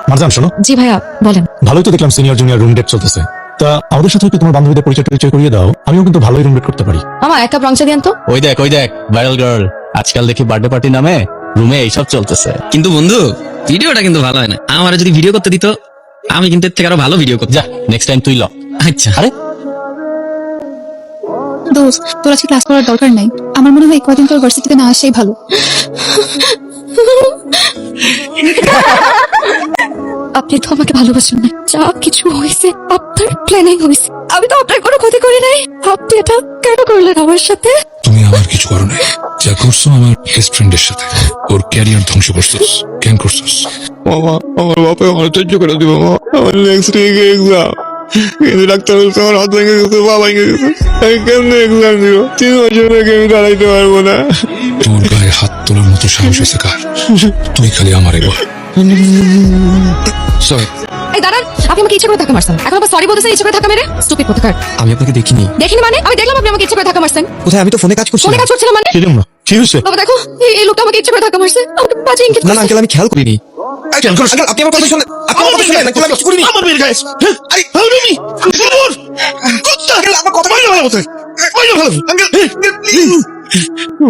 মারজান শোনো। জি ভাইয়া বলেন। ভালোই তো দেখলাম সিনিয়র জুনিয়র রুম ডেট চলতেছে। তা আমাদের সাথে তোমার বান্ধবীদের পরিচয় করিয়ে দাও, আমিও কিন্তু ভালোই রুম ডেট করতে পারি। মামা এক কাপ রং চা দিয়েন তো। ওই দেখ ভাইরাল গার্ল, আজকাল দেখি বার্থডে পার্টি নামে রুমে এইসব চলতেছে। কিন্তু বন্ধু ভিডিওটা কিন্তু ভালো হয় না, আমার যদি ভিডিও করতে দিত আমি কিন্তু এর থেকে আরো ভালো ভিডিও করতে। যা নেক্সট টাইম তুই ল। আচ্ছা আরে দোস্ত তোর আজকে ক্লাস করার দরকার নাই, আমার মনে হয় কদিন তোর ভার্সিটিতে না আসাই ভালো। আপনি তো আমাকে ভালোবাসেন না, যা কিছু হয়েছে আপনার প্ল্যানিং হয়েছে, আমি তো আপনার কোনো ক্ষতি করি নাই। আপনি এটা কেন করলেন আমার সাথে? তুমি আমার কিছু করো নাই, যা করছো আমার বেস্ট ফ্রেন্ডের সাথে, ওর ক্যারিয়ার ধ্বংস করছোস। কেন করছোস? মামা আমার বাপে আমার সহ্য করে দিব মামা, আমার নেক্সট উইকে এক্সাম, কিন্তু ডাক্তার বলছে আমার হাত ভেঙে গেছে, পা ভেঙে গেছে, আমি কেমনে এক্সাম দিব? 3 বছর আগে আমি দাঁড়াইতে পারবো না। তোর গায়ে হাত তোলার মতো সাহস হয়েছে কার? তুই খালি আমারে বল। সরি, এই দাঁড়ান, আপনি আমাকে ইচ্ছা করে ধাক্কা মারছেন, এখন আবার সরি বলতেছেন ইচ্ছা করে ধাক্কা মেরে? স্টুপিড কোথাকার। আমি আপনাকে দেখিনি। দেখিনি মানে? আমি দেখলাম আপনি আমাকে ইচ্ছা করে ধাক্কা মারছেন। কোথায়? আমি তো ফোনে কাজ করছি। ফোনে কাজ করছিলাম মানে? কি জন্য? কি হয়েছে? বাবা দেখো, এই লোকটা আমাকে ইচ্ছা করে ধাক্কা মারছে, আমাকে বাজে ইঙ্গিত না না করছে। আঙ্কেল, আমি খেয়াল করিনি। আঙ্কেল, আপনি আমার কথা শুনেন, আপনি আমার কথা শুনেন, আঙ্কেল, আমি কিছু করিনি। আমার বের গায়ে আরে হাউরুমি সুমর কুত্তা, আঙ্কেল আমার কথা বলতে ভালো হতো ভালো আঙ্কেল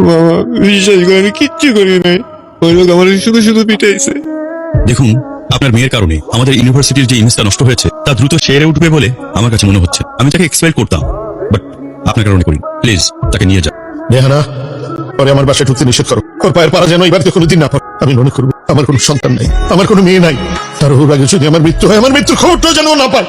মামা বিশ্বাস করে আমি কিচ্ছু করি নাই, ওই লোক আমার শুধু শুধু পিটাইছে। দেখুন, আপনার মেয়ের কারণে আমাদের ইউনিভার্সিটির যে ইমেজটা নষ্ট হয়েছে তা দ্রুত শেয়ারে উঠবে বলে আমার কাছে মনে হচ্ছে। আমি তাকে এক্সপেক্ট করতাম, বাট আপনার কারণে করি। প্লিজ তাকে নিয়ে যান। রেহানা, পরে আমার বাসায় ঢুকতে নিষেধ করো। ওর পায়ের পাড়া যেন এবার কোনোদিন না পড়ে। আমি মনে করবো আমার কোনো সন্তান নাই, আমার কোনো মেয়ে নাই, তার ওর আগে যদি আমার মৃত্যু হয়, আমার মৃত্যুর খবরটাও যেন ও না পায়।